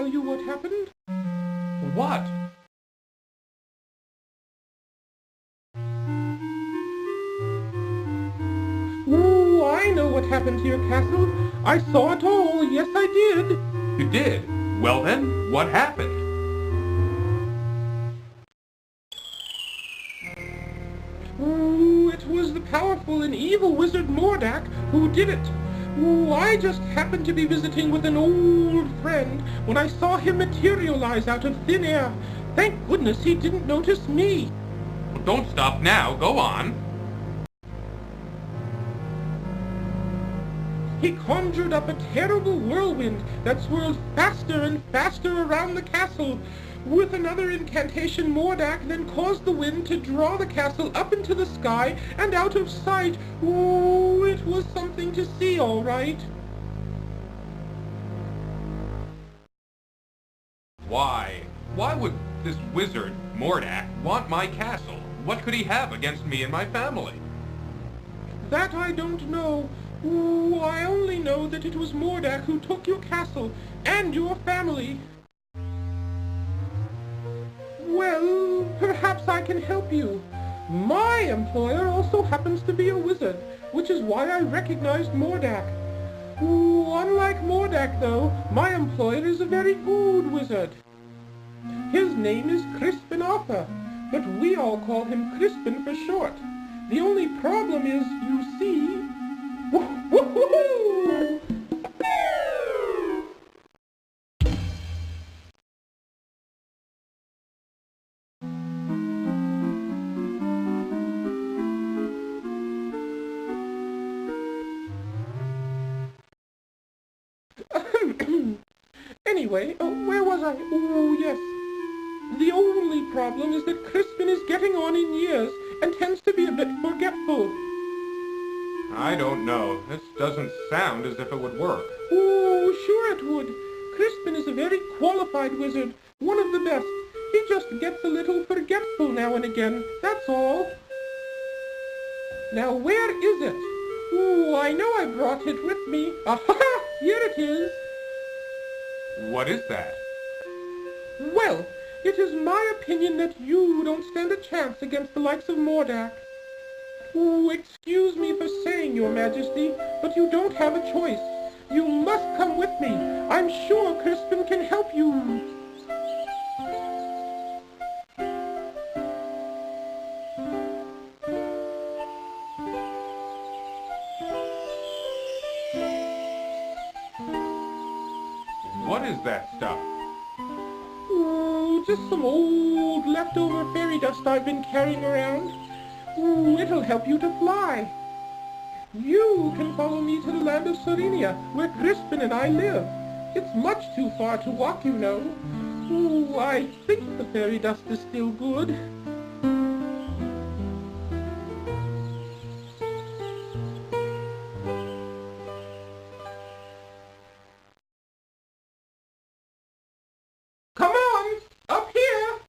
tell you what happened? What? Ooh, I know what happened to your castle. I saw it all. Yes, I did. You did? Well then, what happened? Ooh, it was the powerful and evil wizard Mordak who did it. Ooh, I just happened to be visiting with an old friend when I saw him materialize out of thin air. Thank goodness he didn't notice me. Well, don't stop now. Go on. He conjured up a terrible whirlwind that swirled faster and faster around the castle. With another incantation, Mordak then caused the wind to draw the castle up into the sky and out of sight. Ooh, it was something to see, all right. Why? Why would this wizard, Mordak, want my castle? What could he have against me and my family? That I don't know. Ooh, I only know that it was Mordak who took your castle and your family. Well, perhaps I can help you. My employer also happens to be a wizard, which is why I recognized Mordak. Ooh, unlike Mordak, though, my employer is a very good wizard. His name is Crispin Arthur, but we all call him Crispin for short. The only problem is, you see... Woo-hoo-hoo! Anyway, where was I? Oh, yes. The only problem is that Crispin is getting on in years and tends to be a bit forgetful. I don't know. This doesn't sound as if it would work. Oh, sure it would. Crispin is a very qualified wizard, one of the best. He just gets a little forgetful now and again, that's all. Now, where is it? Oh, I know I brought it with me. Aha! Here it is. What is that? Well, it is my opinion that you don't stand a chance against the likes of Mordak. Oh, excuse me for saying, Your Majesty, but you don't have a choice. You must come with me. I'm sure Crispin can help you. What is that stuff? Oh, just some old leftover fairy dust I've been carrying around. Ooh, it'll help you to fly. You can follow me to the land of Serenia, where Crispin and I live. It's much too far to walk, you know. Ooh, I think the fairy dust is still good. Come on, up here!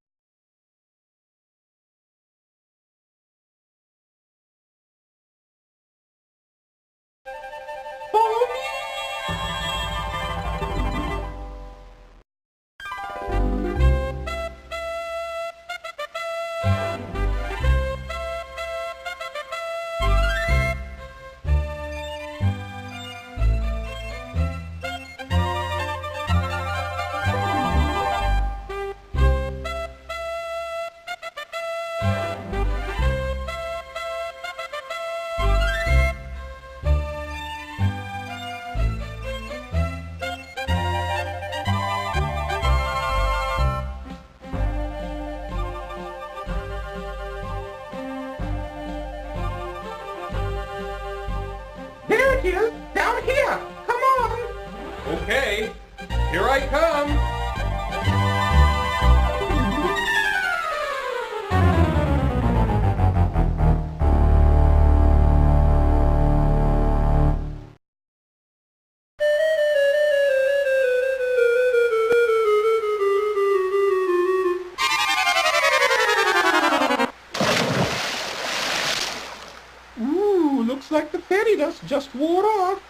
Follow me! There it is, down here. Come on. Okay, here I come. Ooh, looks like the fairy dust just wore off.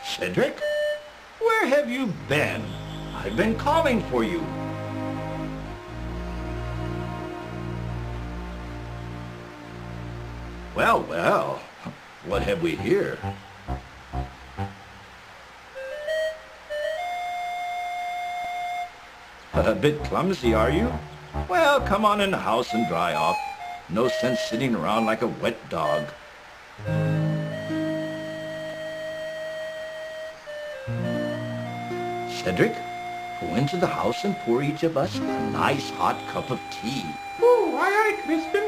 Cedric? Where have you been? I've been calling for you. Well, well, what have we here? A bit clumsy, are you? Well, come on in the house and dry off. No sense sitting around like a wet dog. Cedric, go into the house and pour each of us a nice hot cup of tea. Oh, aye, aye, Crispin.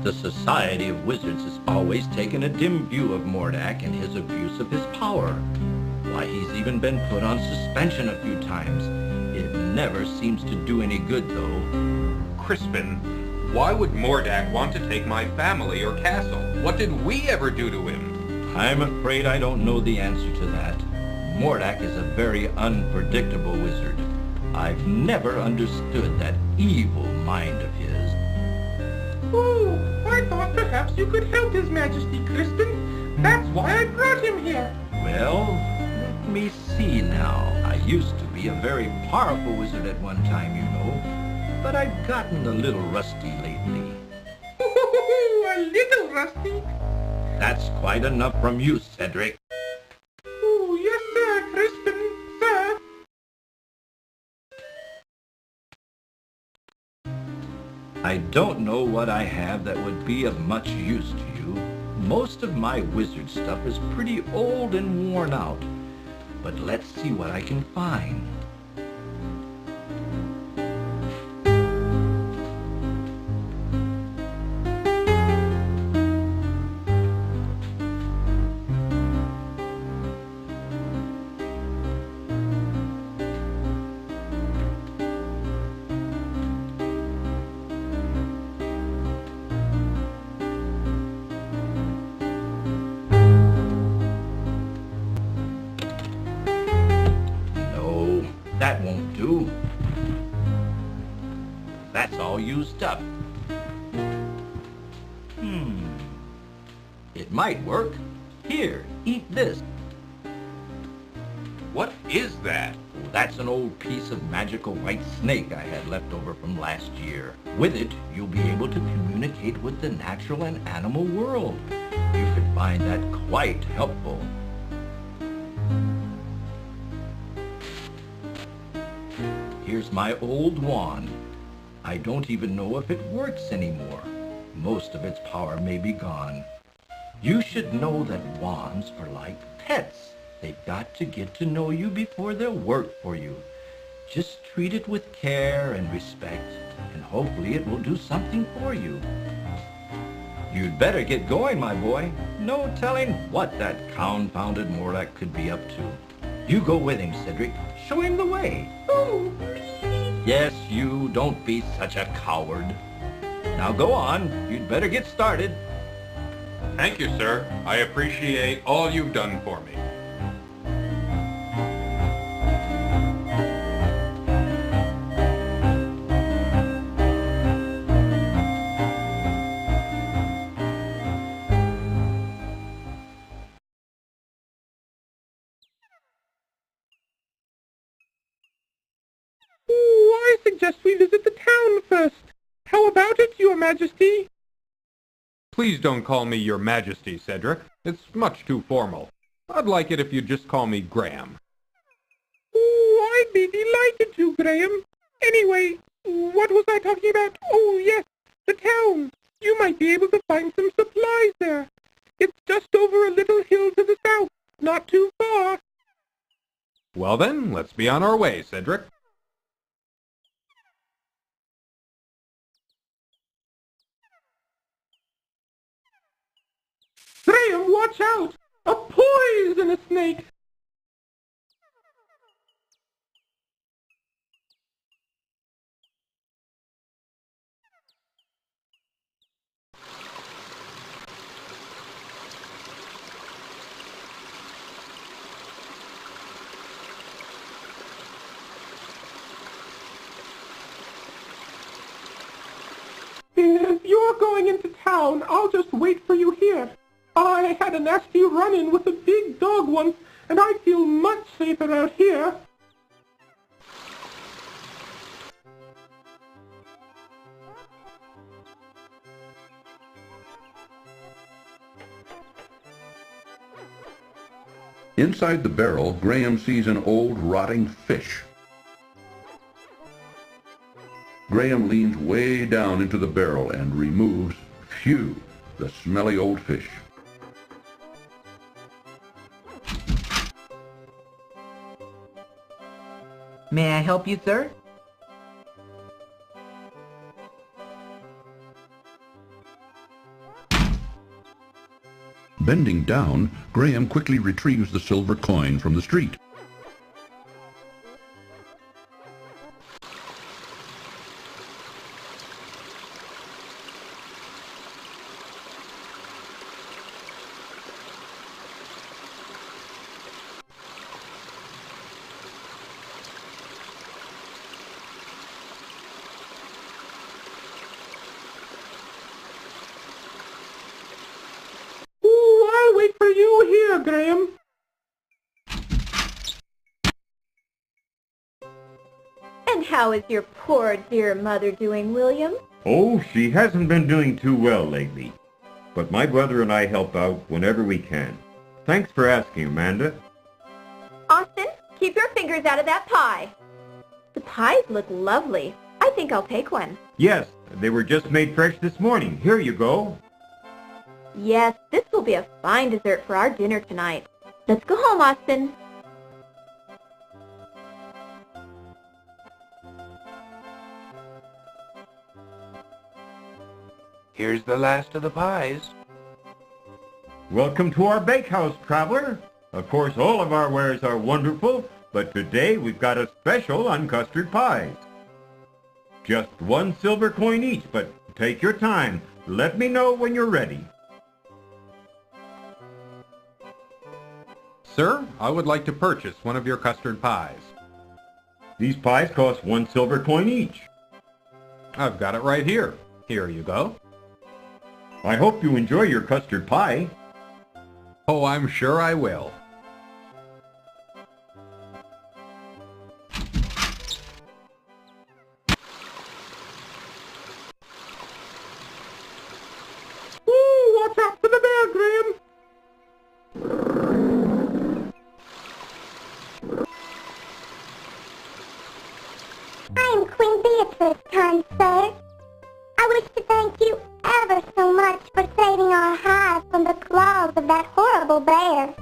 The Society of Wizards has always taken a dim view of Mordak and his abuse of his power. Why, he's even been put on suspension a few times. It never seems to do any good, though. Crispin, why would Mordak want to take my family or castle? What did we ever do to him? I'm afraid I don't know the answer to that. Mordak is a very unpredictable wizard. I've never understood that evil mind of his. Oh, I thought perhaps you could help His Majesty, Crispin. That's why I brought him here. Well, let me see now. I used to be a very powerful wizard at one time, you know, but I've gotten a little rusty lately. A little rusty? That's quite enough from you, Cedric. Oh, yes, sir, Crispin, sir. I don't know what I have that would be of much use to you. Most of my wizard stuff is pretty old and worn out. But let's see what I can find. That won't do. That's all used up. It might work. Here, eat this. What is that? That's an old piece of magical white snake I had left over from last year. With it, you'll be able to communicate with the natural and animal world. You could find that quite helpful. Here's my old wand. I don't even know if it works anymore. Most of its power may be gone. You should know that wands are like pets. They've got to get to know you before they'll work for you. Just treat it with care and respect, and hopefully it will do something for you. You'd better get going, my boy. No telling what that confounded Mordak could be up to. You go with him, Cedric. Show him the way. Oh, Yes, you. Don't be such a coward. Now go on. You'd better get started. Thank you, sir. I appreciate all you've done for me. I suggest we visit the town first. How about it, Your Majesty? Please don't call me Your Majesty, Cedric. It's much too formal. I'd like it if you'd just call me Graham. Oh, I'd be delighted to, Graham. Anyway, what was I talking about? Oh, yes, the town. You might be able to find some supplies there. It's just over a little hill to the south, not too far. Well then, let's be on our way, Cedric. Graham, watch out! A poisonous snake! you're going into town, I'll just wait for you here. I had a nasty run-in with a big dog once, and I feel much safer out here. Inside the barrel, Graham sees an old rotting fish. Graham leans way down into the barrel and removes, phew, the smelly old fish. May I help you, sir? Bending down, Graham quickly retrieves the silver coin from the street. I'll wait for you here, Graham. And how is your poor dear mother doing, William? Oh, she hasn't been doing too well lately. But my brother and I help out whenever we can. Thanks for asking, Amanda. Austin, keep your fingers out of that pie. The pies look lovely. I think I'll take one. Yes, they were just made fresh this morning. Here you go. Yes, this will be a fine dessert for our dinner tonight. Let's go home, Austin. Here's the last of the pies. Welcome to our bakehouse, traveler. Of course, all of our wares are wonderful, but today we've got a special on custard pies. Just 1 silver coin each, but take your time. Let me know when you're ready. Sir, I would like to purchase one of your custard pies. These pies cost 1 silver coin each. I've got it right here. Here you go. I hope you enjoy your custard pie. Oh, I'm sure I will. Watch out for the bear, Graham. I am Queen Beatrice, kind sir. I wish to thank you ever so much for saving our hive from the claws of that horrible bear.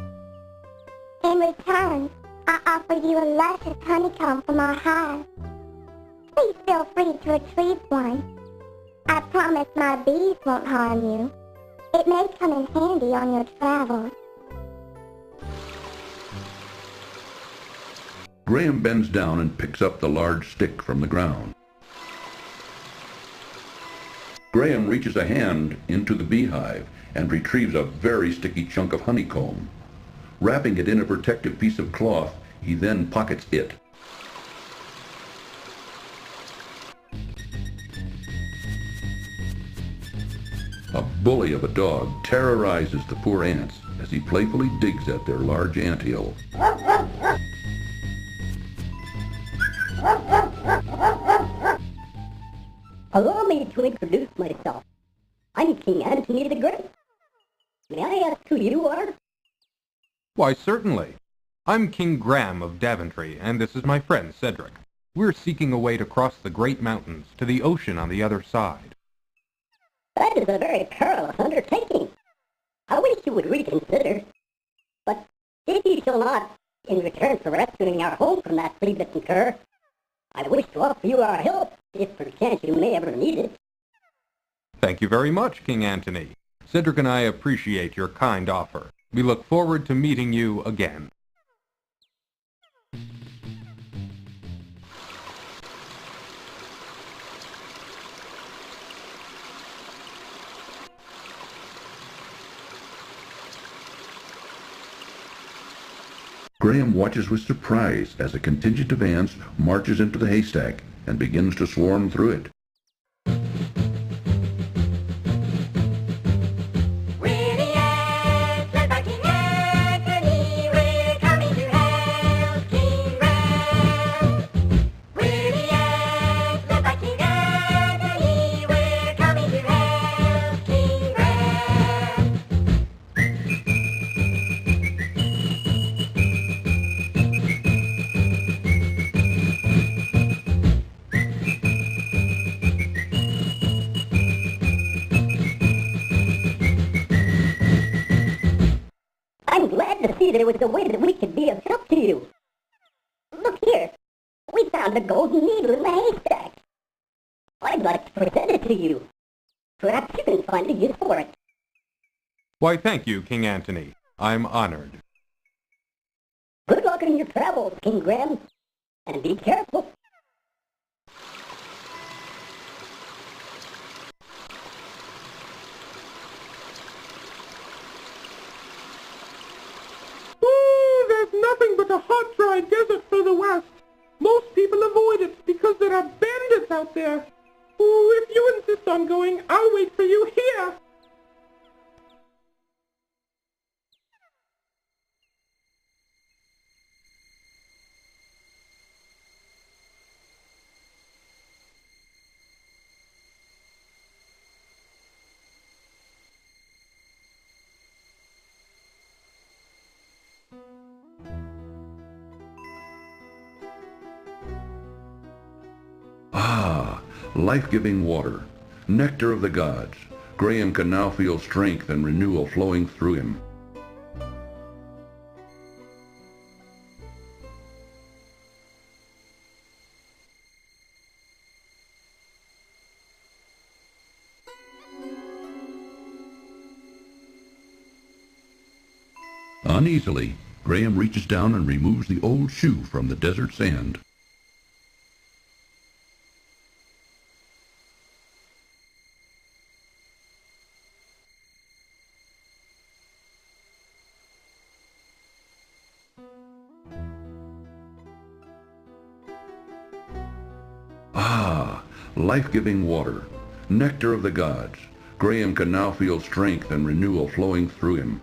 In return, I offer you a luscious honeycomb from our hive. Please feel free to retrieve one. I promise my bees won't harm you. It may come in handy on your travels. Graham bends down and picks up the large stick from the ground. Graham reaches a hand into the beehive and retrieves a very sticky chunk of honeycomb. Wrapping it in a protective piece of cloth, he then pockets it. A bully of a dog terrorizes the poor ants as he playfully digs at their large anthill. Allow me to introduce myself. I'm King Antony the Great. May I ask who you are? Why, certainly. I'm King Graham of Daventry, and this is my friend Cedric. We're seeking a way to cross the great mountains to the ocean on the other side. That is a very perilous undertaking. I wish you would reconsider. But if you shall not, in return for rescuing our home from that sleepless cur, I wish to offer you our help, if perchance you may ever need it. Thank you very much, King Antony. Cedric and I appreciate your kind offer. We look forward to meeting you again. Graham watches with surprise as a contingent of ants marches into the haystack and begins to swarm through it. maybe there was a way that we could be of help to you. Look here. We found a golden needle in the haystack. I'd like to present it to you. Perhaps you can find a use for it. Why, thank you, King Antony. I'm honored. Good luck in your travels, King Graham. And be careful. There's nothing but a hot, dry desert further west. Most people avoid it because there are bandits out there. Ooh, if you insist on going, I'll wait for you here. Ah, life-giving water, nectar of the gods. Graham can now feel strength and renewal flowing through him. Uneasily, Graham reaches down and removes the old shoe from the desert sand. Ah, life-giving water, nectar of the gods. Graham can now feel strength and renewal flowing through him.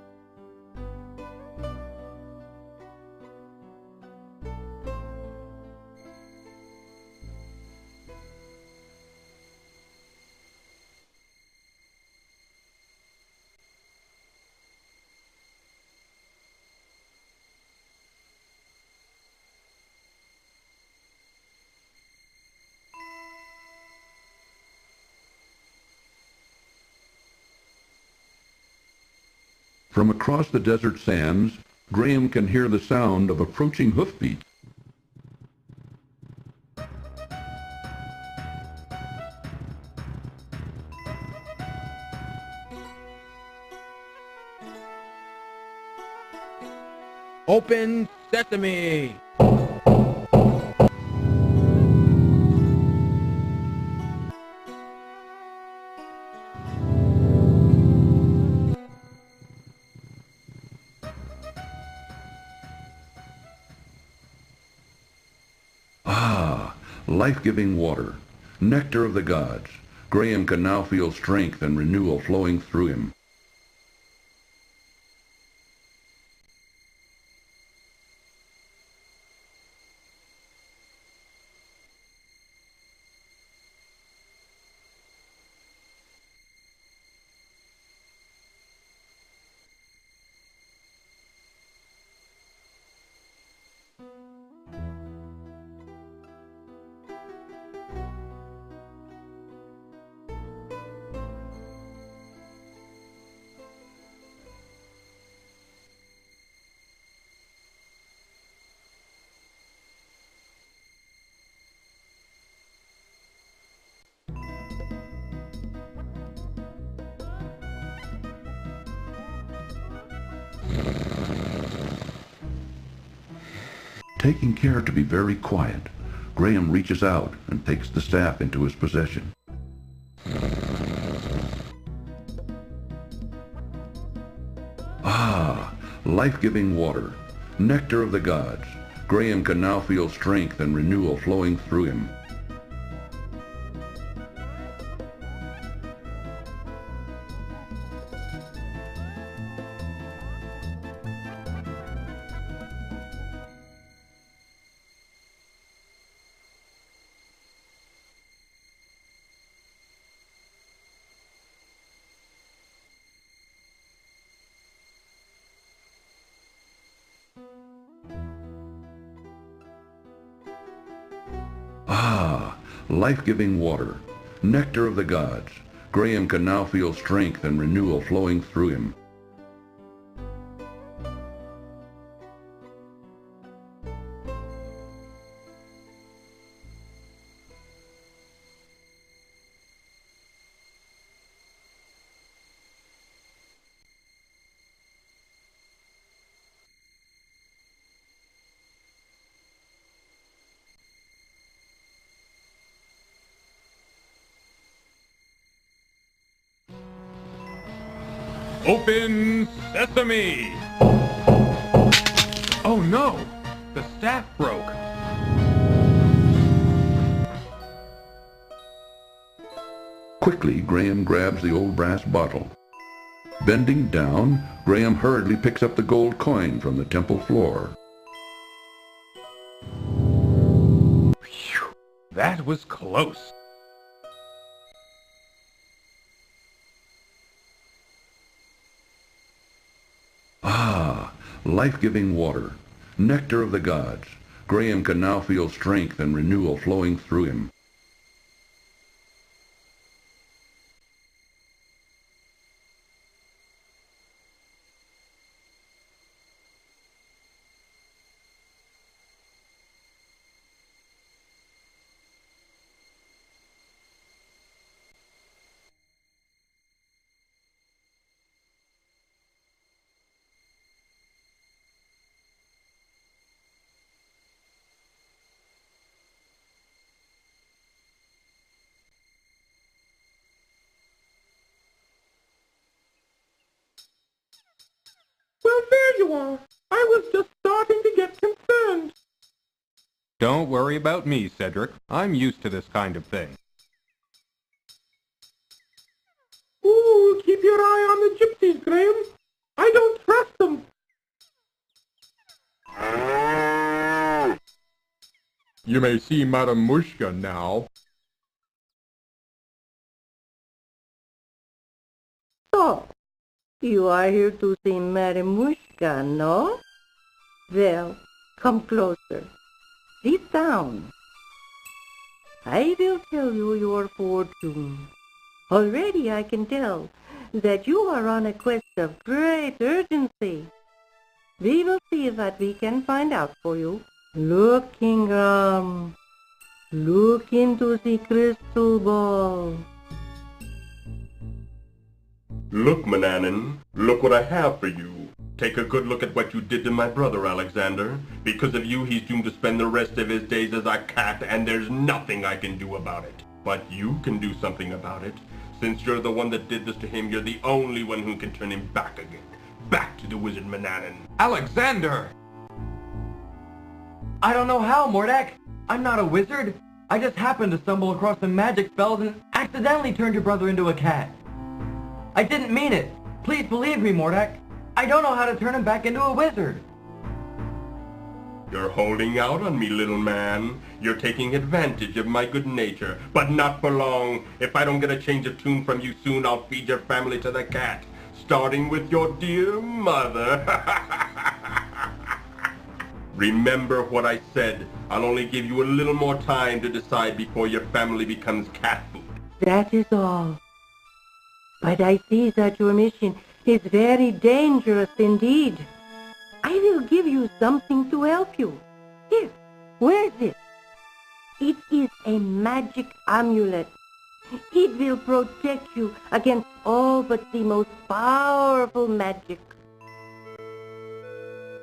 From across the desert sands, Graham can hear the sound of approaching hoofbeats. Open sesame! Ah, life-giving water, nectar of the gods. Graham can now feel strength and renewal flowing through him. Taking care to be very quiet, Graham reaches out and takes the staff into his possession. Ah, life-giving water, nectar of the gods. Graham can now feel strength and renewal flowing through him. Ah, life-giving water, nectar of the gods. Graham can now feel strength and renewal flowing through him. Open sesame! Oh no! The staff broke. Quickly, Graham grabs the old brass bottle. Bending down, Graham hurriedly picks up the gold coin from the temple floor. Phew, that was close. Ah, life-giving water, nectar of the gods. Graham can now feel strength and renewal flowing through him. Well, there you are. I was just starting to get concerned. Don't worry about me, Cedric. I'm used to this kind of thing. Ooh, keep your eye on the gypsies, Graham. I don't trust them. You may see Madame Mushka now. So, you are here to see Madame Mushka, no? Well, come closer. Sit down. I will tell you your fortune. Already I can tell that you are on a quest of great urgency. We will see what we can find out for you. Look, Ingram. Look into the crystal ball. Look, Manannan, look what I have for you. Take a good look at what you did to my brother, Alexander. Because of you, he's doomed to spend the rest of his days as a cat, and there's nothing I can do about it. But you can do something about it. Since you're the one that did this to him, you're the only one who can turn him back again. Back to the wizard Manannan. Alexander! I don't know how, Mordak. I'm not a wizard. I just happened to stumble across some magic spells and accidentally turned your brother into a cat. I didn't mean it. Please believe me, Mordak. I don't know how to turn him back into a wizard. You're holding out on me, little man. You're taking advantage of my good nature, but not for long. If I don't get a change of tune from you soon, I'll feed your family to the cat, starting with your dear mother. Remember what I said. I'll only give you a little more time to decide before your family becomes cat food. That is all. But I see that your mission is very dangerous indeed. I will give you something to help you. Here, wear this. It is a magic amulet. It will protect you against all but the most powerful magic.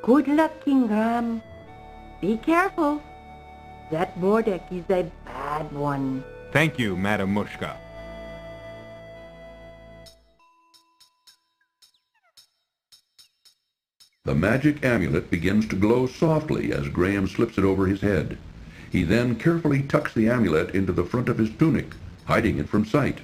Good luck, Ingram. Be careful. That Mordak is a bad one. Thank you, Madame Mushka. The magic amulet begins to glow softly as Graham slips it over his head. He then carefully tucks the amulet into the front of his tunic, hiding it from sight.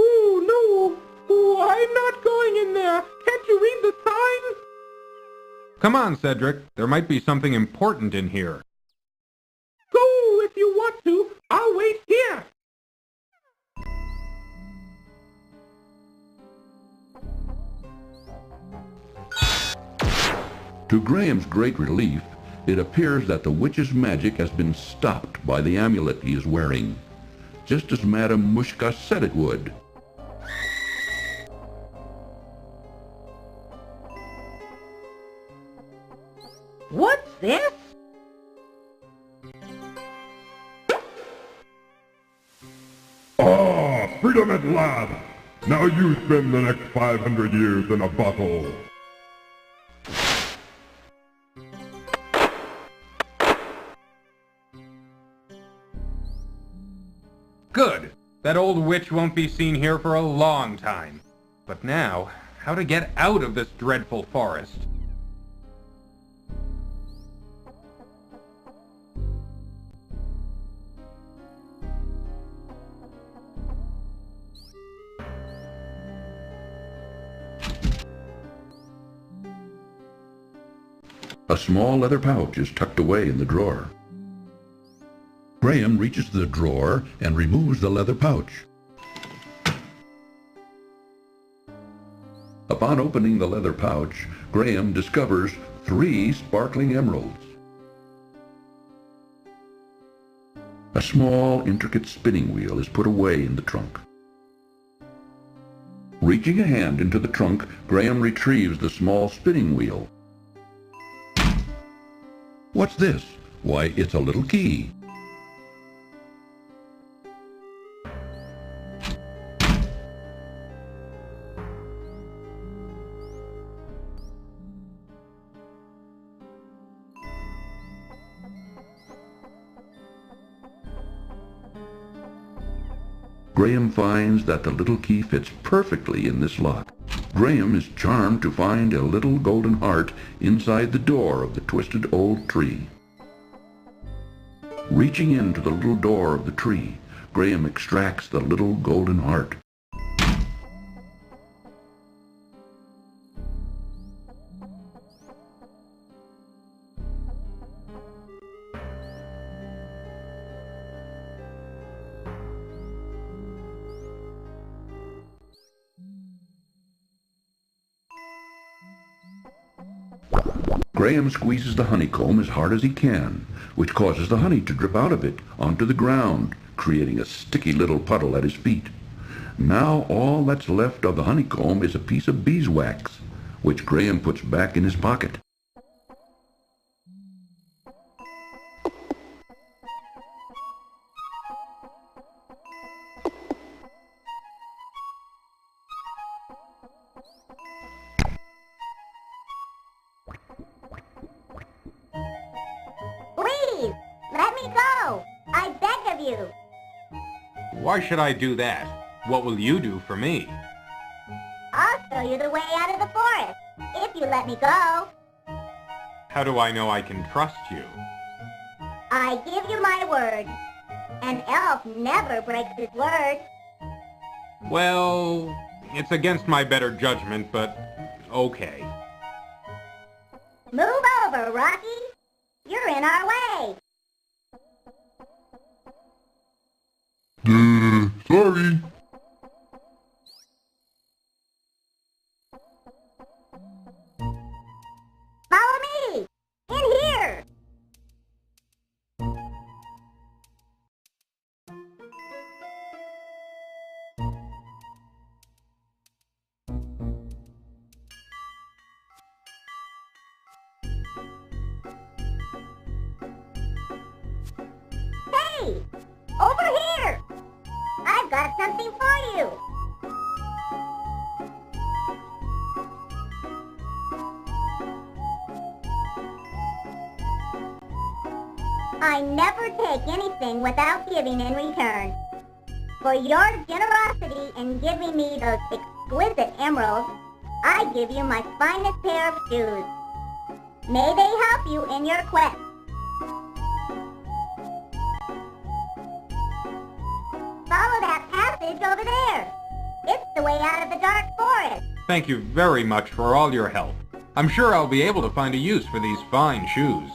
Ooh, no. Ooh, I'm not going in there. Can't you read the sign? Come on, Cedric. There might be something important in here. Go if you want to. I'll wait here. To Graham's great relief, it appears that the witch's magic has been stopped by the amulet he is wearing, just as Madame Mushka said it would. What's this? Ah, freedom at last! Now you spend the next 500 years in a bottle. old witch won't be seen here for a long time. But now, how to get out of this dreadful forest? A small leather pouch is tucked away in the drawer. Graham reaches the drawer and removes the leather pouch. Upon opening the leather pouch, Graham discovers 3 sparkling emeralds. A small, intricate spinning wheel is put away in the trunk. Reaching a hand into the trunk, Graham retrieves the small spinning wheel. What's this? Why, it's a little key. Graham finds that the little key fits perfectly in this lock. Graham is charmed to find a little golden heart inside the door of the twisted old tree. Reaching into the little door of the tree, Graham extracts the little golden heart. Graham squeezes the honeycomb as hard as he can, which causes the honey to drip out of it onto the ground, creating a sticky little puddle at his feet. Now all that's left of the honeycomb is a piece of beeswax, which Graham puts back in his pocket. Please, let me go. I beg of you. Why should I do that? What will you do for me? I'll show you the way out of the forest, if you let me go. How do I know I can trust you? I give you my word. An elf never breaks his word. Well, it's against my better judgment, but okay. Move over, Rocky. You're in our way. Sorry. Follow me. In here. Hey, over here. I've got something for you. I never take anything without giving in return. For your generosity in giving me those exquisite emeralds, I give you my finest pair of shoes. May they help you in your quest. Follow that passage over there. It's the way out of the dark forest. Thank you very much for all your help. I'm sure I'll be able to find a use for these fine shoes.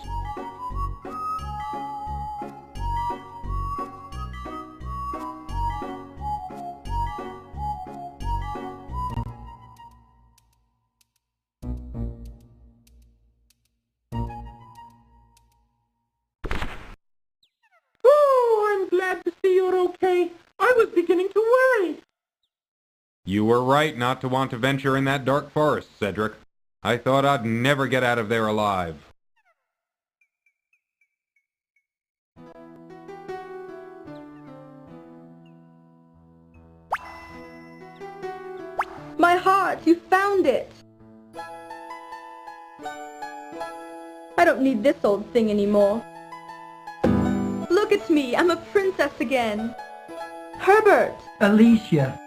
Oh, I'm glad to see you're okay. I was beginning to worry. You were right not to want to venture in that dark forest, Cedric. I thought I'd never get out of there alive. My heart, you found it! I don't need this old thing anymore. Look at me, I'm a princess again. Herbert! Alicia.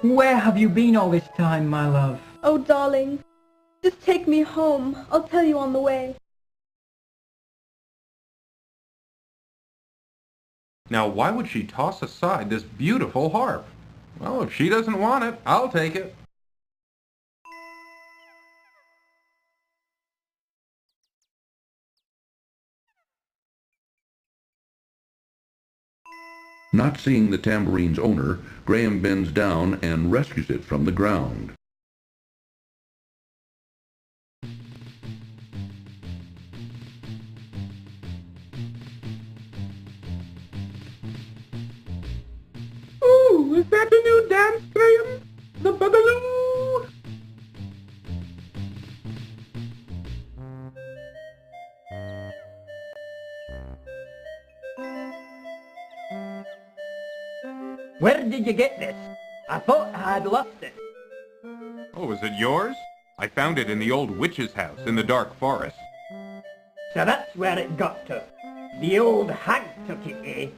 Where have you been all this time, my love? Oh, darling. Just take me home. I'll tell you on the way. Now, why would she toss aside this beautiful harp? Well, if she doesn't want it, I'll take it. Not seeing the tambourine's owner, Graham bends down and rescues it from the ground. Ooh, is that a new dance, Graham? The Boogaloo? Where did you get this? I thought I had lost it. Oh, is it yours? I found it in the old witch's house in the dark forest. So that's where it got to. The old hag took it, eh?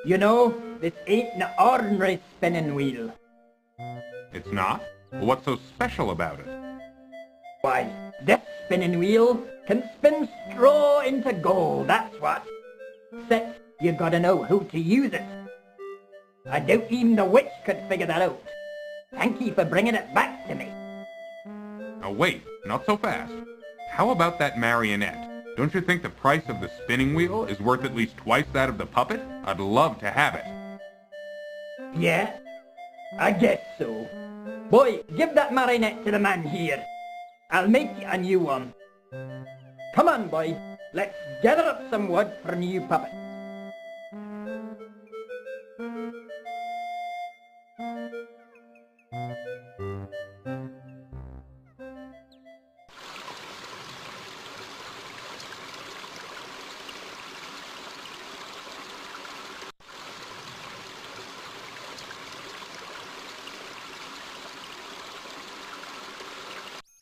You know, this ain't an ordinary spinning wheel. It's not? What's so special about it? Why, this spinning wheel can spin straw into gold, that's what. Except you gotta know how to use it. I doubt even the witch could figure that out. Thank you for bringing it back to me. Now wait, not so fast. How about that marionette? Don't you think the price of the spinning wheel is worth at least twice that of the puppet? I'd love to have it. Yeah, I guess so. Boy, give that marionette to the man here. I'll make you a new one. Come on, boy. Let's gather up some wood for a new puppet.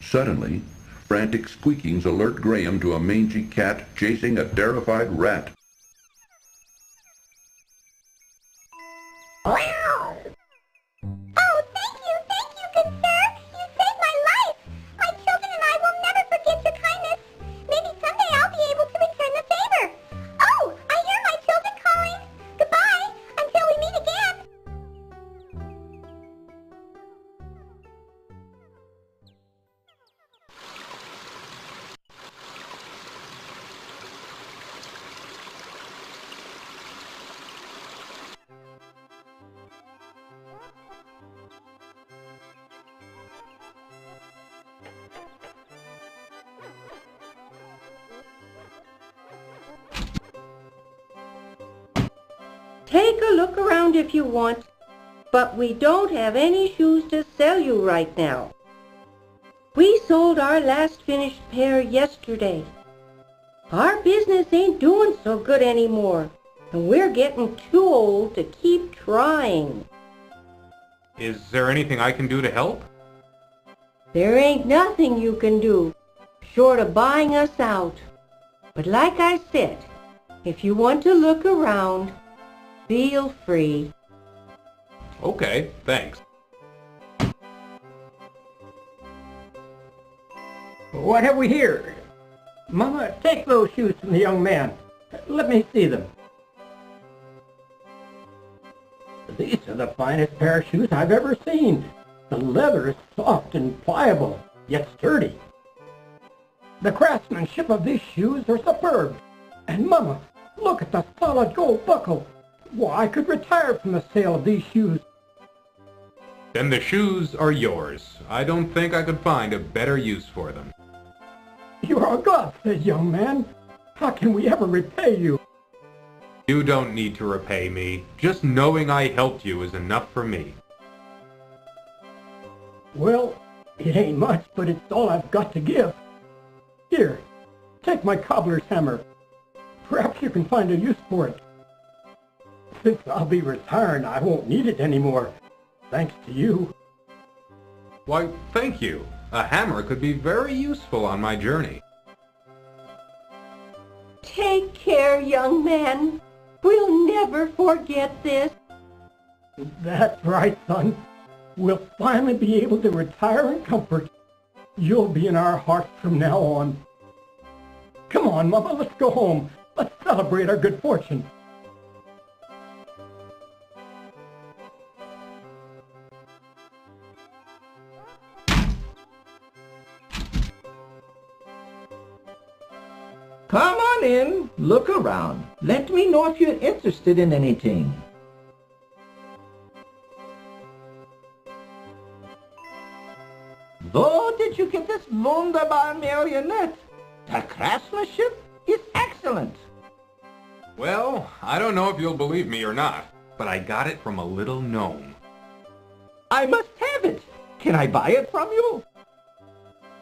Suddenly, frantic squeakings alert Graham to a mangy cat chasing a terrified rat. Oh, thank you, good sir. You saved my life. My children and I will never forget your kindness. Maybe someday I'll be able to return the favor. Oh, I hear my children calling. Goodbye, until we meet again. Take a look around if you want, but we don't have any shoes to sell you right now. We sold our last finished pair yesterday. Our business ain't doing so good anymore, and we're getting too old to keep trying. Is there anything I can do to help? There ain't nothing you can do, short of buying us out. But like I said, if you want to look around, feel free. Okay, thanks. What have we here? Mama, take those shoes from the young man. Let me see them. These are the finest pair of shoes I've ever seen. The leather is soft and pliable, yet sturdy. The craftsmanship of these shoes are superb. And Mama, look at the solid gold buckle. Why, I could retire from the sale of these shoes. Then the shoes are yours. I don't think I could find a better use for them. You are a godsend, young man. How can we ever repay you? You don't need to repay me. Just knowing I helped you is enough for me. Well, it ain't much, but it's all I've got to give. Here, take my cobbler's hammer. Perhaps you can find a use for it. Since I'll be retiring, I won't need it anymore, thanks to you. Why, thank you. A hammer could be very useful on my journey. Take care, young man. We'll never forget this. That's right, son. We'll finally be able to retire in comfort. You'll be in our hearts from now on. Come on, Mama, let's go home. Let's celebrate our good fortune. Come on in, look around. Let me know if you're interested in anything. Where did you get this wunderbar marionette? The craftsmanship is excellent. Well, I don't know if you'll believe me or not, but I got it from a little gnome. I must have it. Can I buy it from you?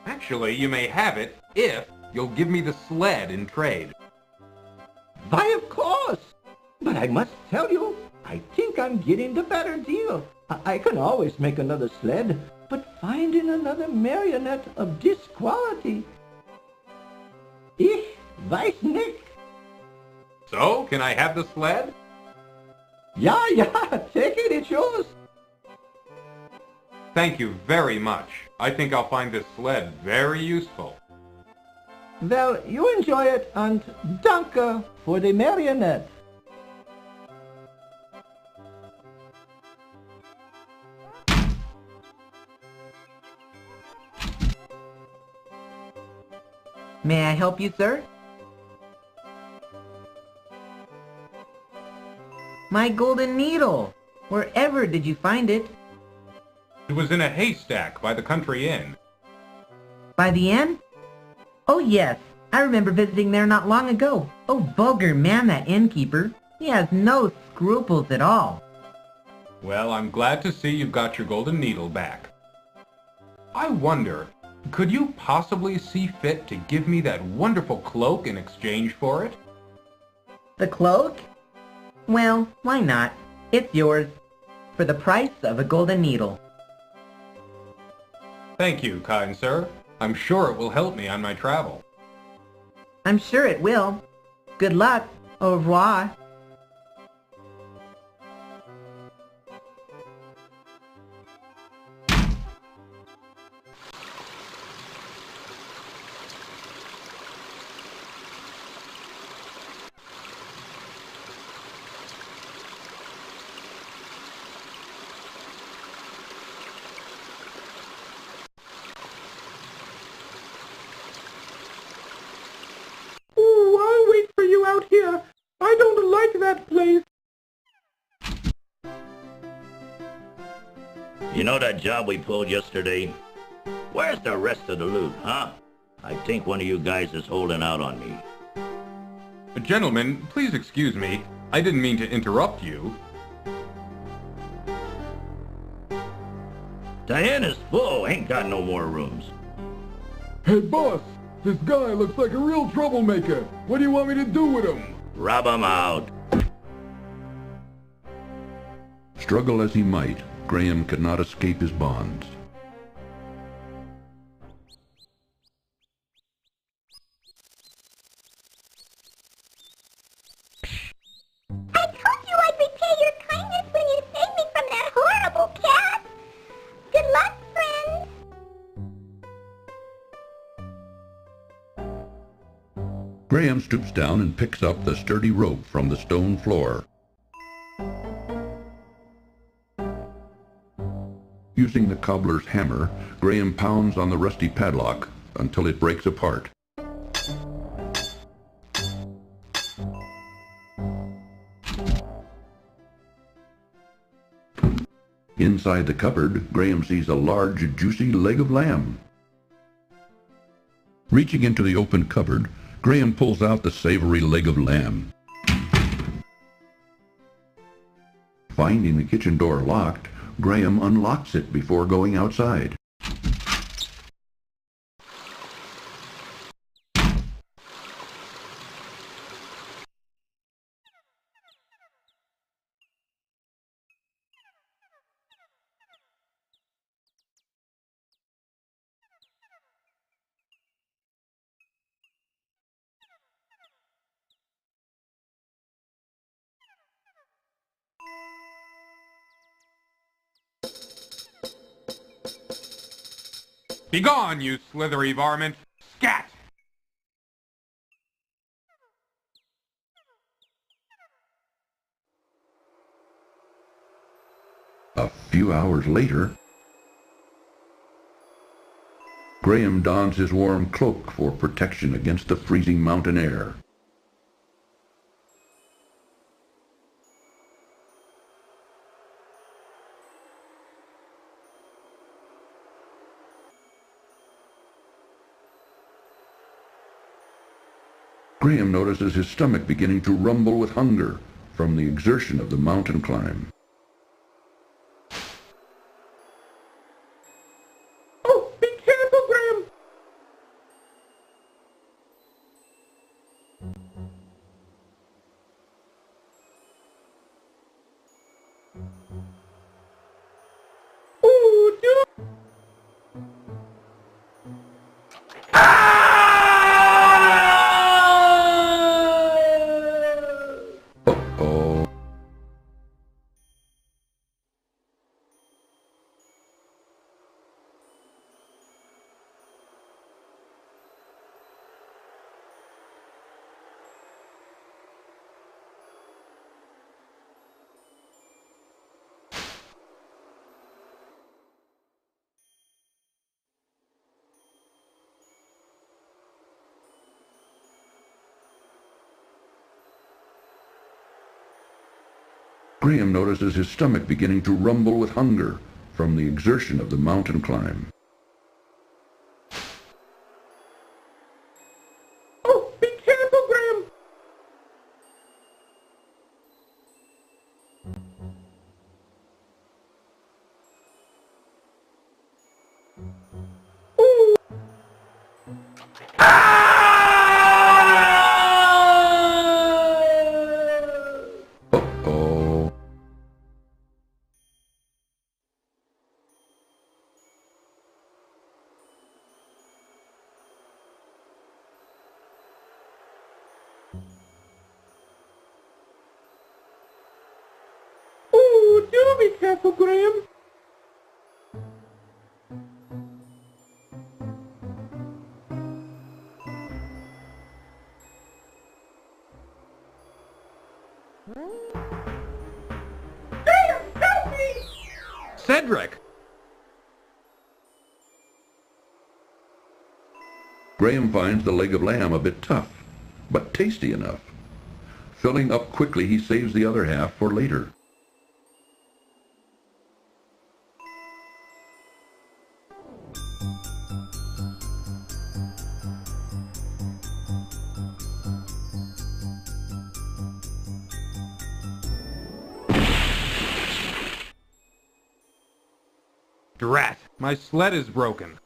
Actually, you may have it if you'll give me the sled in trade. Why, of course. But I must tell you, I think I'm getting the better deal. I can always make another sled, but finding another marionette of this quality... Ich weiß nicht. So, can I have the sled? Yeah, take it, it's yours. Thank you very much. I think I'll find this sled very useful. Well, you enjoy it, and danke for the marionette. May I help you, sir? My golden needle! Wherever did you find it? It was in a haystack by the country inn. By the inn? Oh yes, I remember visiting there not long ago. Oh, vulgar man, that innkeeper. He has no scruples at all. Well, I'm glad to see you've got your golden needle back. I wonder, could you possibly see fit to give me that wonderful cloak in exchange for it? The cloak? Well, why not? It's yours, for the price of a golden needle. Thank you, kind sir. I'm sure it will help me on my travel. I'm sure it will. Good luck. Au revoir. I'll wait for you out here. I don't like that place. You know that job we pulled yesterday? Where's the rest of the loot, huh? I think one of you guys is holding out on me. Gentlemen, please excuse me. I didn't mean to interrupt you. The inn is full, ain't got no more rooms. Hey, boss! This guy looks like a real troublemaker. What do you want me to do with him? Rob him out. Struggle as he might, Graham could not escape his bonds. I told you I'd repay your kindness when you saved me from that horrible cat. Good luck, friends. Graham stoops down and picks up the sturdy rope from the stone floor. Using the cobbler's hammer, Graham pounds on the rusty padlock until it breaks apart. Inside the cupboard, Graham sees a large, juicy leg of lamb. Reaching into the open cupboard, Graham pulls out the savory leg of lamb. Finding the kitchen door locked, Graham unlocks it before going outside. Begone, you slithery varmint! Scat! A few hours later, Graham dons his warm cloak for protection against the freezing mountain air. Graham notices his stomach beginning to rumble with hunger from the exertion of the mountain climb. Oh, be careful, Graham! Oh, do... Uh-oh. Graham notices his stomach beginning to rumble with hunger from the exertion of the mountain climb. Oh, be careful, Graham! Ooh. Uh-oh. Ooh, do be careful, Graham! Graham, help me! Cedric! Graham finds the leg of lamb a bit tough, but tasty enough. Filling up quickly, he saves the other half for later. Drat! My sled is broken.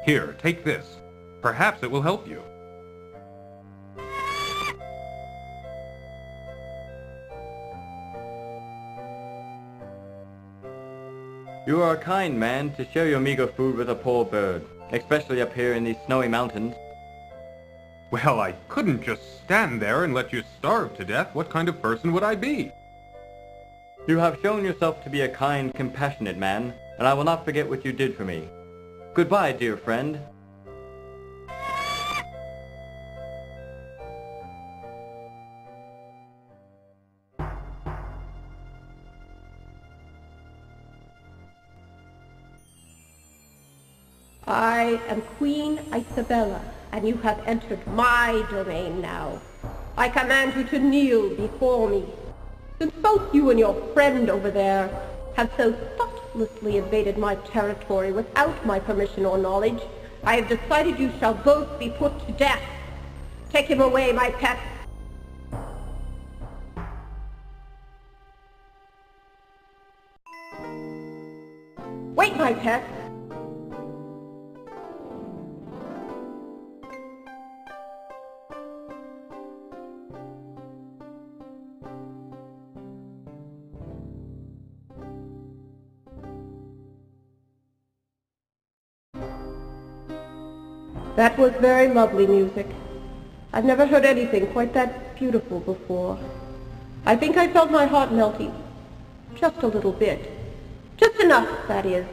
Here, take this. Perhaps it will help you. You are a kind man to share your meager food with a poor bird, especially up here in these snowy mountains. Well, I couldn't just stand there and let you starve to death. What kind of person would I be? You have shown yourself to be a kind, compassionate man, and I will not forget what you did for me. Goodbye, dear friend. I am Queen Isabella, and you have entered my domain now. I command you to kneel before me. Since both you and your friend over there have so thoughtlessly invaded my territory without my permission or knowledge, I have decided you shall both be put to death. Take him away, my pet. Wait, my pet. That was very lovely music. I've never heard anything quite that beautiful before. I think I felt my heart melting. Just a little bit. Just enough, that is,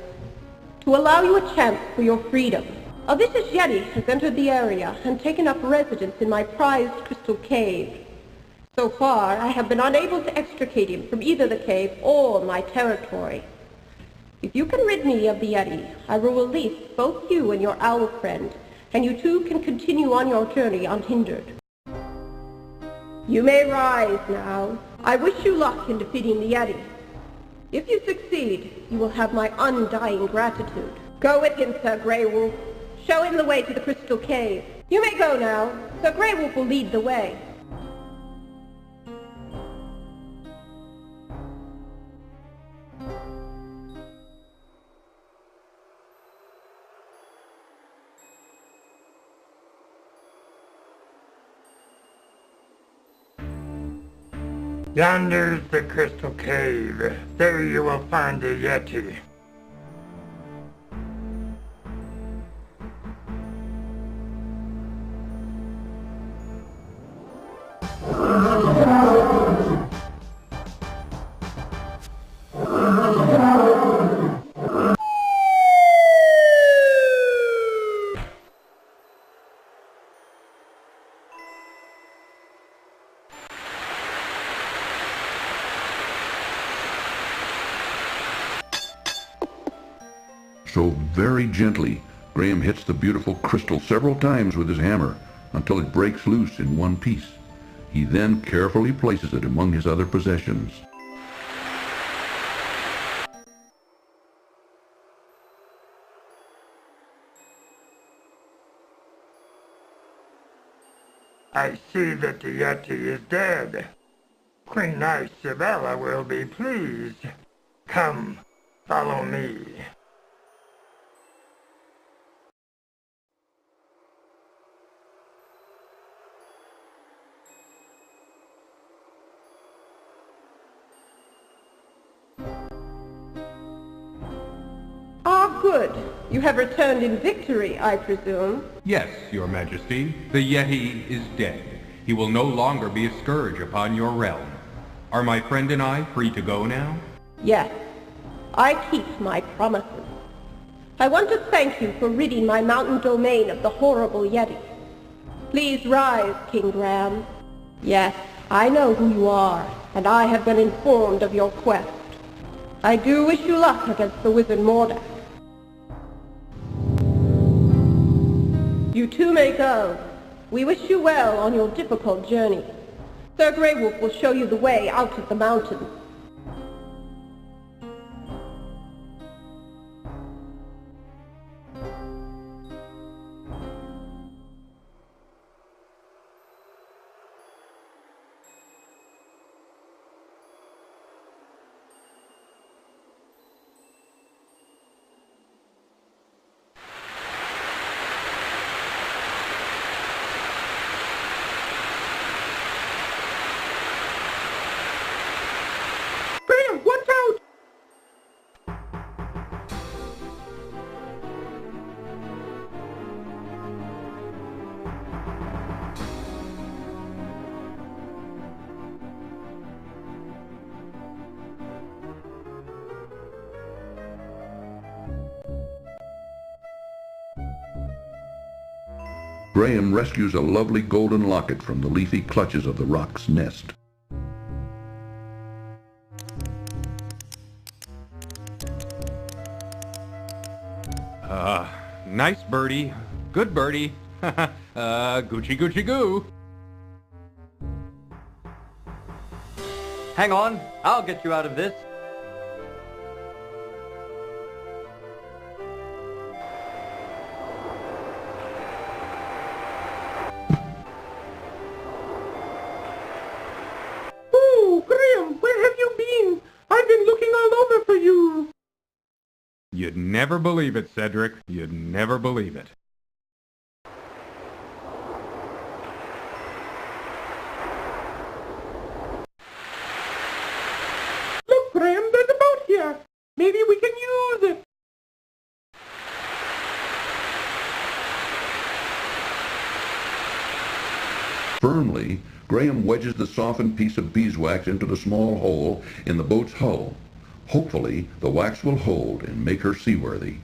to allow you a chance for your freedom. A vicious Yeti has entered the area and taken up residence in my prized crystal cave. So far, I have been unable to extricate him from either the cave or my territory. If you can rid me of the Yeti, I will release both you and your owl friend, and you two can continue on your journey unhindered. You may rise now. I wish you luck in defeating the Yeti. If you succeed, you will have my undying gratitude. Go with him, Sir Grey Wolf. Show him the way to the Crystal Cave. You may go now. Sir Grey Wolf will lead the way. Yonder's the Crystal Cave. There you will find the Yeti. So very gently, Graham hits the beautiful crystal several times with his hammer until it breaks loose in one piece. He then carefully places it among his other possessions. I see that the Yeti is dead. Queen Isabella will be pleased. Come, follow me. Ah, good. You have returned in victory, I presume. Yes, Your Majesty. The Yeti is dead. He will no longer be a scourge upon your realm. Are my friend and I free to go now? Yes. I keep my promises. I want to thank you for ridding my mountain domain of the horrible Yeti. Please rise, King Graham. Yes, I know who you are, and I have been informed of your quest. I do wish you luck against the wizard Mordak. You two may go. We wish you well on your difficult journey. Sir Grey Wolf will show you the way out of the mountains. Graham, watch out! Graham rescues a lovely golden locket from the leafy clutches of the roc's nest. Nice birdie. Good birdie. Gucci Gucci Goo. Hang on, I'll get you out of this. Oh, Graham, where have you been? I've been looking all over for you. You'd never believe it, Cedric. You'd never believe it. Look, Graham, there's a boat here. Maybe we can use it. Firmly, Graham wedges the softened piece of beeswax into the small hole in the boat's hull. Hopefully, the wax will hold and make her seaworthy.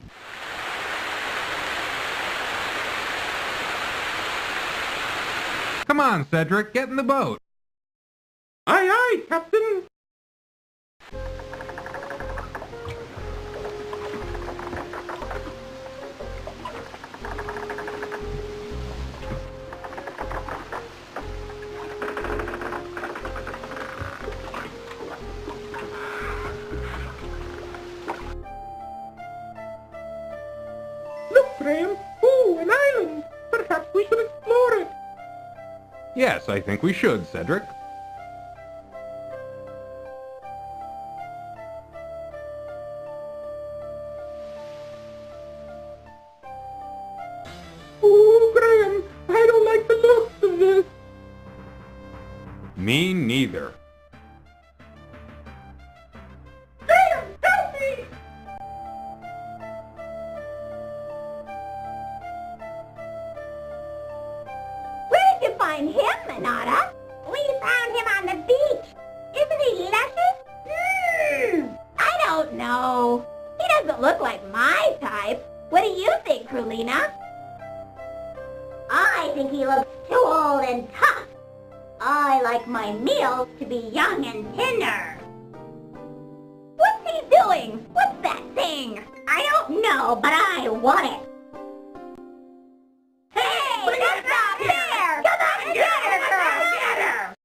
Come on, Cedric, get in the boat. Aye, aye, Captain. Look, Graham. Ooh, an island. Perhaps we should explore it. Yes, I think we should, Cedric. Ooh, Graham, I don't like the looks of this. Me neither. Graham, help me! Where did you find him, Monada? We found him on the beach. Isn't he luscious? I don't know. He doesn't look like my type. What do you think, Krulina? I think he looks too old and tough. I like my meals to be young and tender. What's he doing? What's that thing? I don't know, but I want it. Hey, that's not fair! Come on and get her, girl! Get her!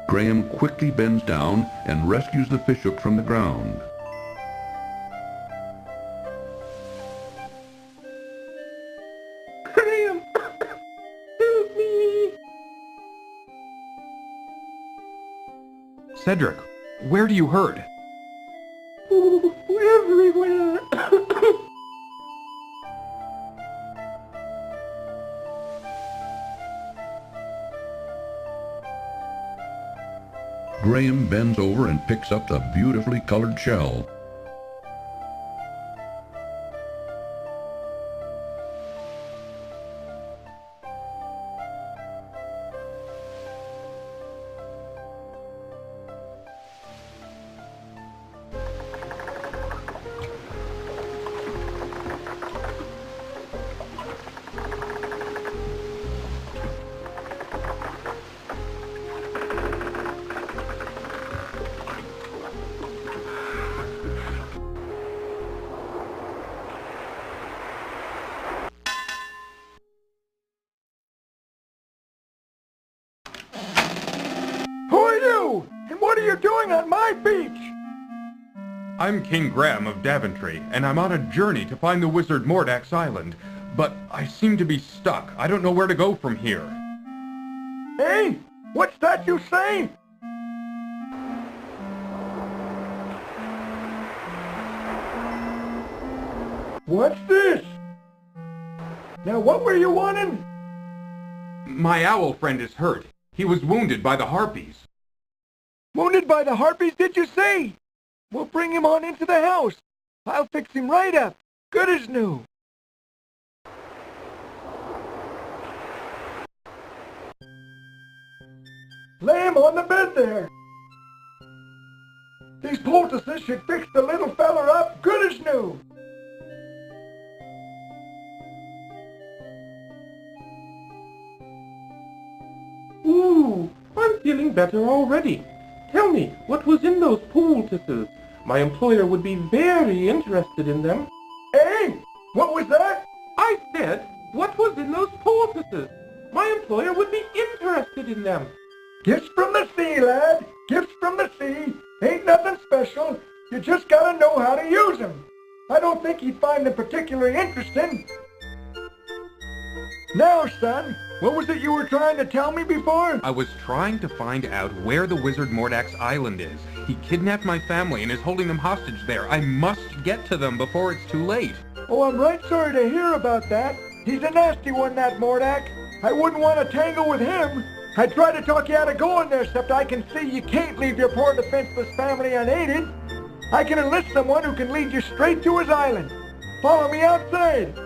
Graham quickly bends down and rescues the fishhook from the ground. Graham, help me! Cedric, where do you hurt? Ooh, everywhere. Graham bends over and picks up the beautifully colored shell. Who are you? And what are you doing on my beach? I'm King Graham of Daventry, and I'm on a journey to find the wizard Mordax Island. But I seem to be stuck. I don't know where to go from here. Hey, what's that you say? What's this? Now what were you wanting? My owl friend is hurt. He was wounded by the harpies. Wounded by the harpies, did you say? We'll bring him on into the house. I'll fix him right up. Good as new. Lay him on the bed there. These poultices should fix the little feller up good as new. Ooh, I'm feeling better already. Tell me, what was in those poultices? My employer would be very interested in them. Hey, what was that? I said, what was in those poultices? My employer would be interested in them. Gifts from the sea, lad. Gifts from the sea. Ain't nothing special. You just gotta know how to use them. I don't think he'd find them particularly interesting. Now, son, what was it you were trying to tell me before? I was trying to find out where the wizard Mordax Island is. He kidnapped my family and is holding them hostage there. I must get to them before it's too late. Oh, I'm right sorry to hear about that. He's a nasty one, that Mordax. I wouldn't want to tangle with him. I tried to talk you out of going there, except I can see you can't leave your poor defenseless family unaided. I can enlist someone who can lead you straight to his island. Follow me outside.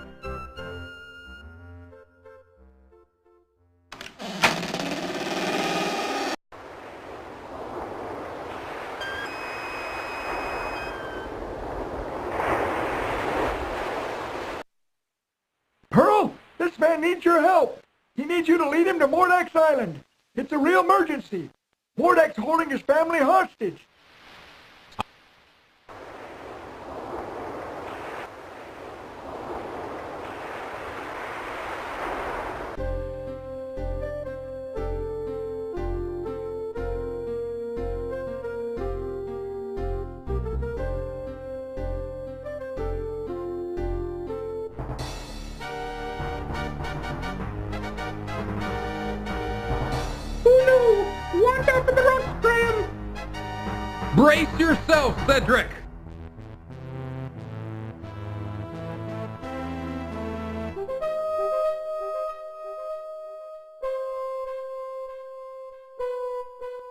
This man needs your help. He needs you to lead him to Mordak's island. It's a real emergency. Mordak's holding his family hostage. Watch out for the rocks, Graham! Brace yourself, Cedric!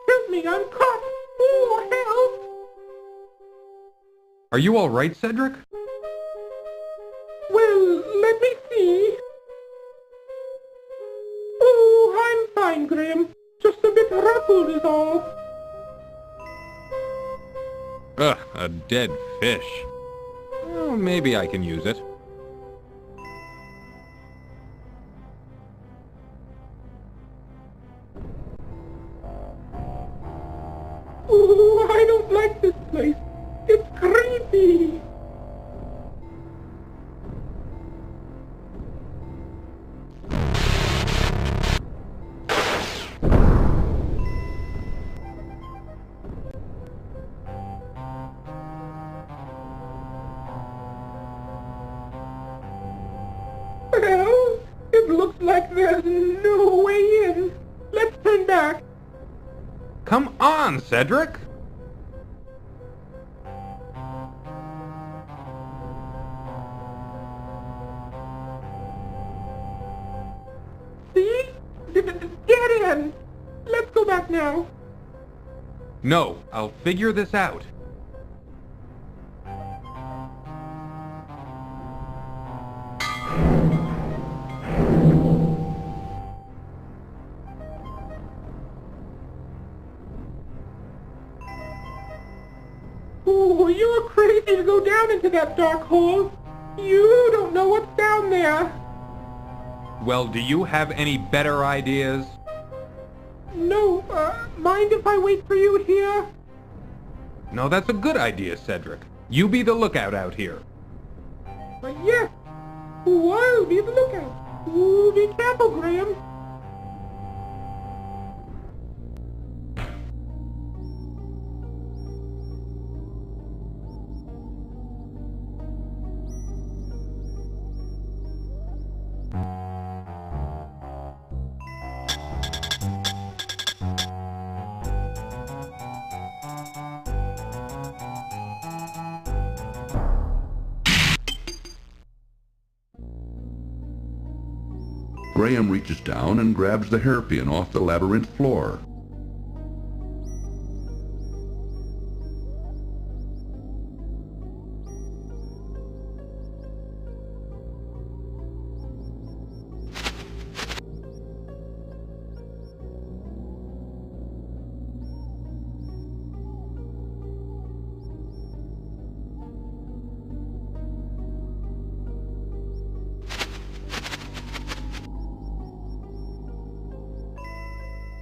Help me, I'm caught! Oh, help! Are you all right, Cedric? Well, let me see. Oh, I'm fine, Graham. Just a bit ruffled is all. Ugh, a dead fish. Well, maybe I can use it. Oh, I don't like this place. It's creepy. Well, it looks like there's no way in. Let's turn back. Come on, Cedric! See? Get in. Let's go back now. No, I'll figure this out. Oh, you're crazy to go down into that dark hole. You don't know what's down there. Well, do you have any better ideas? No, mind if I wait for you here? No, that's a good idea, Cedric. You be the lookout out here. Yes. I'll be the lookout. Ooh, be careful, Graham. Graham reaches down and grabs the hairpin off the labyrinth floor.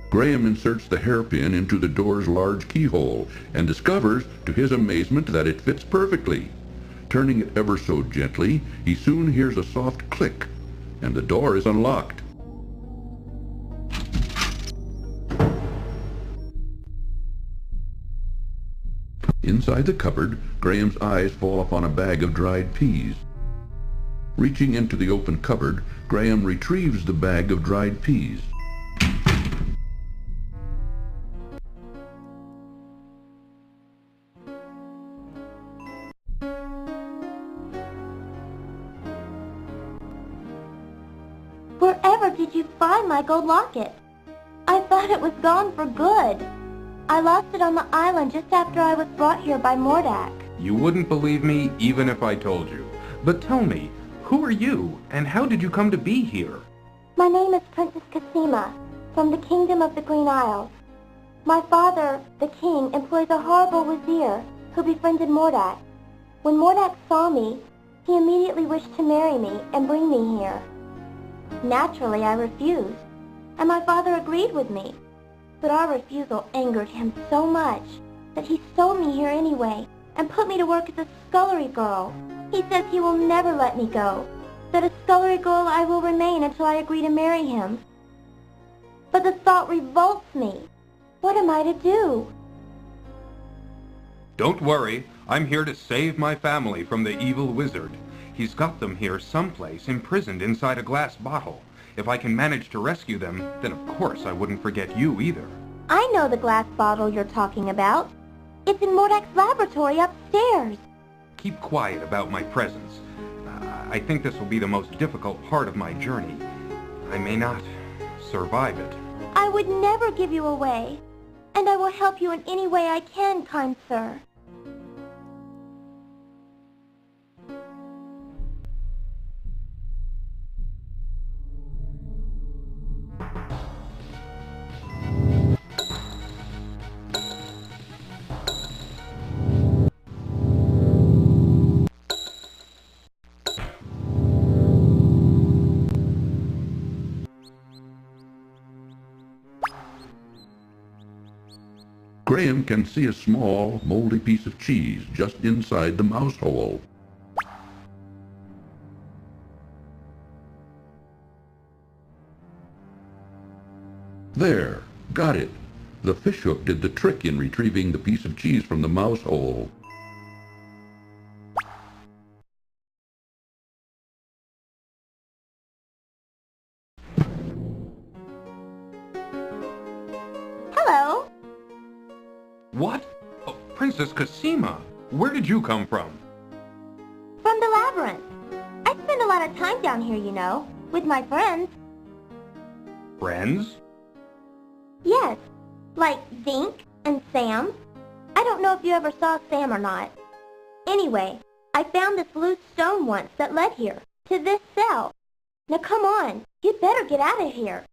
Graham inserts the hairpin into the door's large keyhole and discovers, to his amazement, that it fits perfectly. Turning it ever so gently, he soon hears a soft click, and the door is unlocked. Inside the cupboard, Graham's eyes fall upon a bag of dried peas. Reaching into the open cupboard, Graham retrieves the bag of dried peas. Wherever did you find my gold locket? I thought it was gone for good. I lost it on the island just after I was brought here by Mordak. You wouldn't believe me even if I told you. But tell me, who are you, and how did you come to be here? My name is Princess Cassima, from the Kingdom of the Green Isles. My father, the king, employs a horrible wazir who befriended Mordak. When Mordak saw me, he immediately wished to marry me and bring me here. Naturally, I refused, and my father agreed with me. But our refusal angered him so much that he stole me here anyway and put me to work as a scullery girl. He says he will never let me go, that a scullery girl I will remain until I agree to marry him. But the thought revolts me. What am I to do? Don't worry, I'm here to save my family from the evil wizard. He's got them here someplace, imprisoned inside a glass bottle. If I can manage to rescue them, then of course I wouldn't forget you either. I know the glass bottle you're talking about. It's in Mordak's laboratory upstairs. Keep quiet about my presence. I think this will be the most difficult part of my journey. I may not survive it. I would never give you away, and I will help you in any way I can, kind sir. Graham can see a small, moldy piece of cheese just inside the mouse hole. There, got it. The fishhook did the trick in retrieving the piece of cheese from the mouse hole. Hello. What? Oh, Princess Cosima, where did you come from? From the labyrinth. I spend a lot of time down here, you know, with my friends. Friends? Yes, like Zink and Sam. I don't know if you ever saw Sam or not. Anyway, I found this loose stone once that led here, to this cell. Now come on, you'd better get out of here.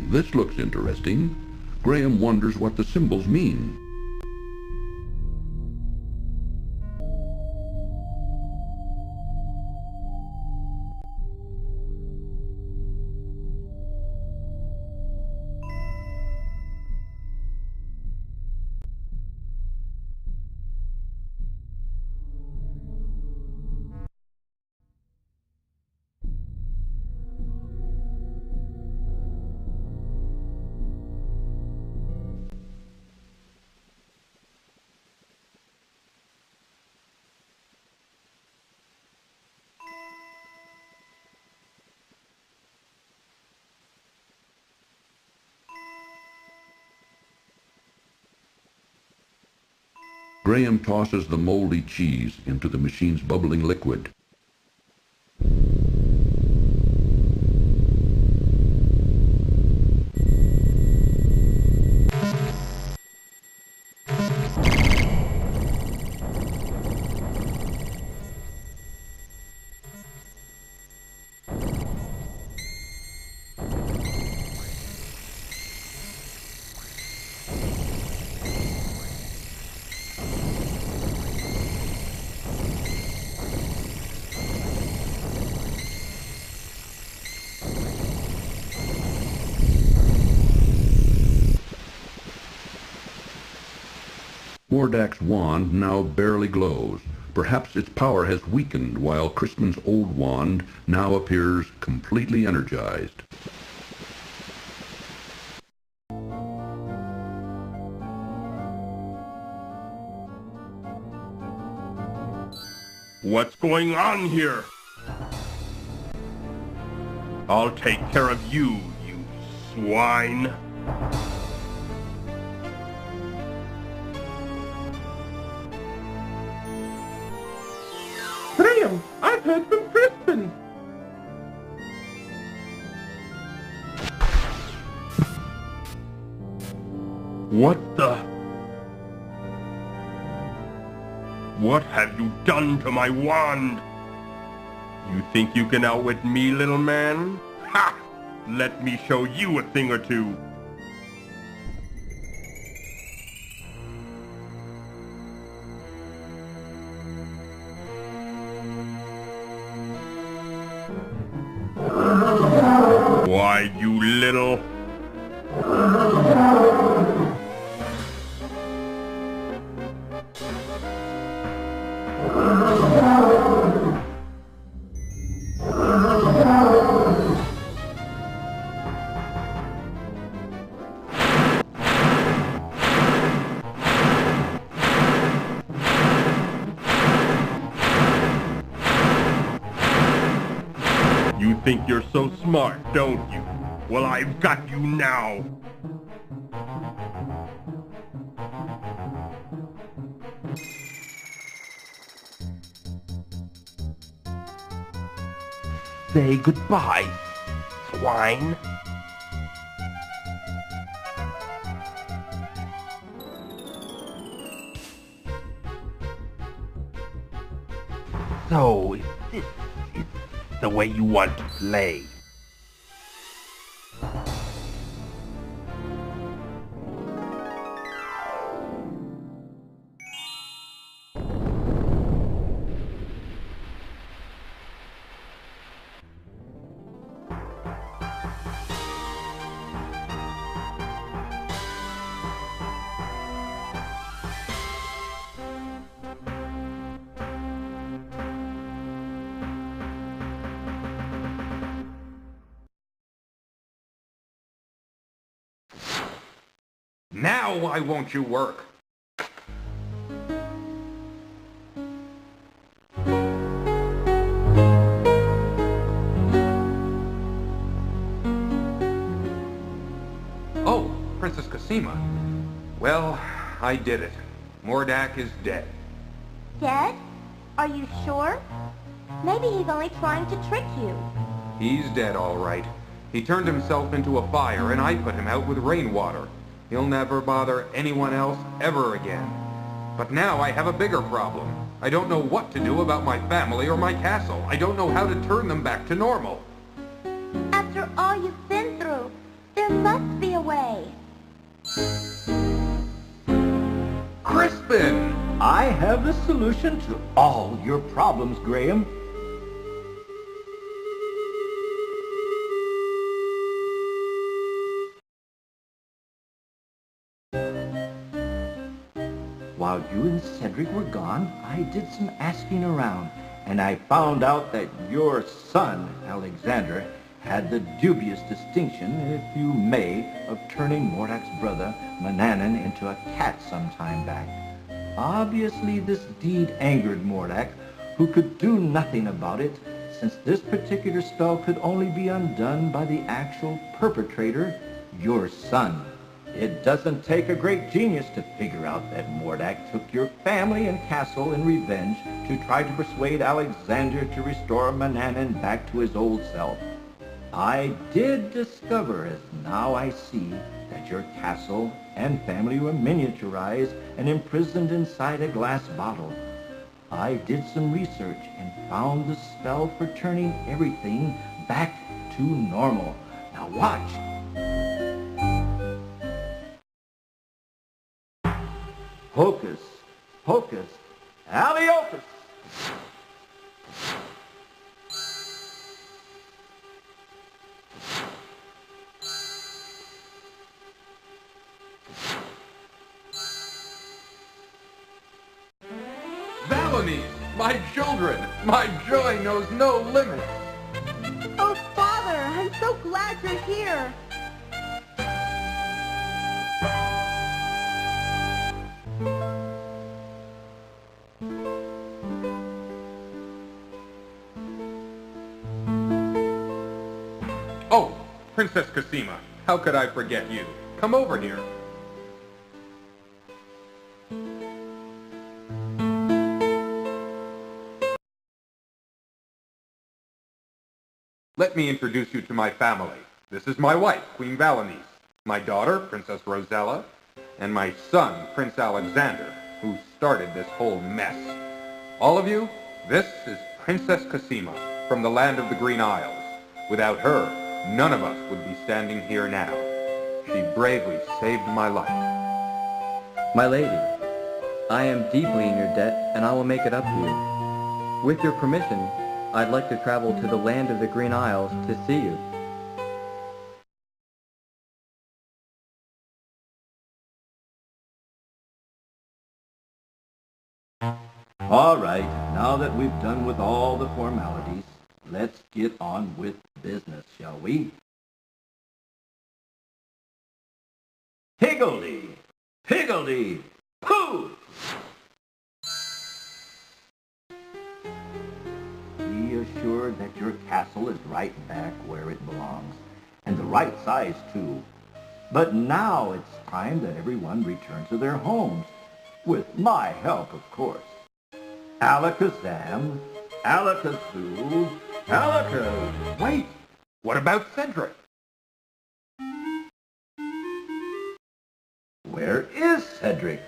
This looks interesting. Graham wonders what the symbols mean. Graham tosses the moldy cheese into the machine's bubbling liquid. Mordak's wand now barely glows. Perhaps its power has weakened while Crispin's old wand now appears completely energized. What's going on here? I'll take care of you, you swine. Graham, I've heard from Crispin. What the? What have you done to my wand? You think you can outwit me, little man? Ha! Let me show you a thing or two. Why, you little... You think you're so smart, don't you? Well, I've got you now. Say goodbye, swine. So, is this the way you want to play? Now why won't you work? Oh, Princess Cosima. Well, I did it. Mordak is dead. Dead? Are you sure? Maybe he's only trying to trick you. He's dead, all right. He turned himself into a fire, and I put him out with rainwater. He'll never bother anyone else ever again. But now I have a bigger problem. I don't know what to do about my family or my castle. I don't know how to turn them back to normal. After all you've been through, there must be a way. Crispin! I have the solution to all your problems, Graham. While you and Cedric were gone, I did some asking around, and I found out that your son, Alexander, had the dubious distinction, if you may, of turning Mordak's brother, Manannan, into a cat some time back. Obviously, this deed angered Mordak, who could do nothing about it, since this particular spell could only be undone by the actual perpetrator, your son. It doesn't take a great genius to figure out that Mordak took your family and castle in revenge to try to persuade Alexander to restore Manannan back to his old self. I did discover, as now I see, that your castle and family were miniaturized and imprisoned inside a glass bottle. I did some research and found the spell for turning everything back to normal. Now watch. Hocus Pocus Aliophus! Valenies, my children, my joy knows no limits. Oh, Father, I'm so glad you're here. Oh, Princess Cosima, how could I forget you? Come over here. Let me introduce you to my family. This is my wife, Queen Valenice, my daughter, Princess Rosella, and my son, Prince Alexander, who started this whole mess. All of you, this is Princess Cosima from the land of the Green Isles. Without her, none of us would be standing here now. She bravely saved my life. My lady, I am deeply in your debt, and I will make it up to you. With your permission, I'd like to travel to the land of the Green Isles to see you. All right, now that we've done with all the formalities, let's get on with business, shall we? Higgledy! Higgledy! Pooh! Be assured that your castle is right back where it belongs, and the right size, too. But now it's time that everyone return to their homes, with my help, of course. Alakazam, Alakazoo, Alakaz... Wait! What about Cedric? Where is Cedric?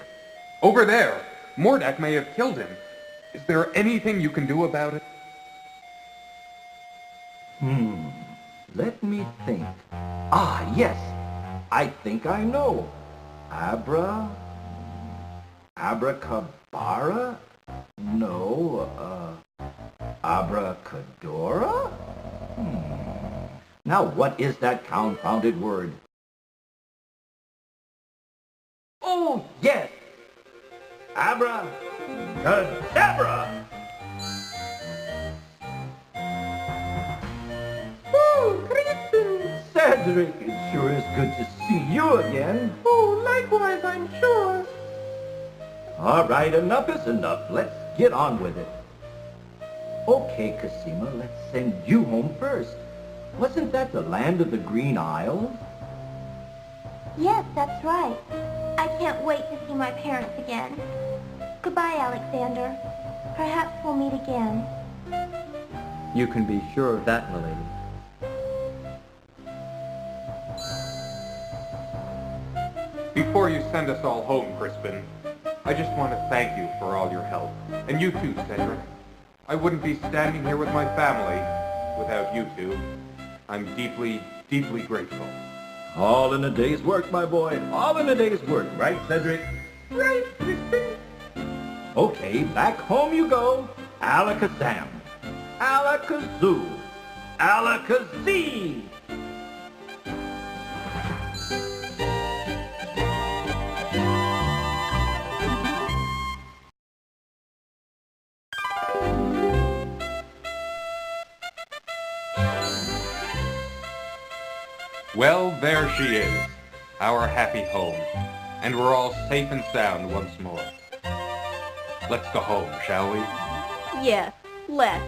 Over there. Mordak may have killed him. Is there anything you can do about it? Let me think. Ah, yes. I think I know. Abracabara? No, Abracadora? Now what is that confounded word? Oh, yes! Abracadabra! Oh, Crispin! Cedric, it sure is good to see you again. Oh, likewise, I'm sure. All right, enough is enough. Let's get on with it. Okay, Cosima, let's send you home first. Wasn't that the land of the Green Isles? Yes, that's right. I can't wait to see my parents again. Goodbye, Alexander. Perhaps we'll meet again. You can be sure of that, my lady. Before you send us all home, Crispin, I just want to thank you for all your help. And you too, Cedric. I wouldn't be standing here with my family without you two. I'm deeply, deeply grateful. All in a day's work, my boy. All in a day's work, right, Cedric? Right, Crispin. Okay, back home you go. Alakazam. Alakazoo. Alakazee. Well, there she is, our happy home, and we're all safe and sound once more. Let's go home, shall we? Yes, let's.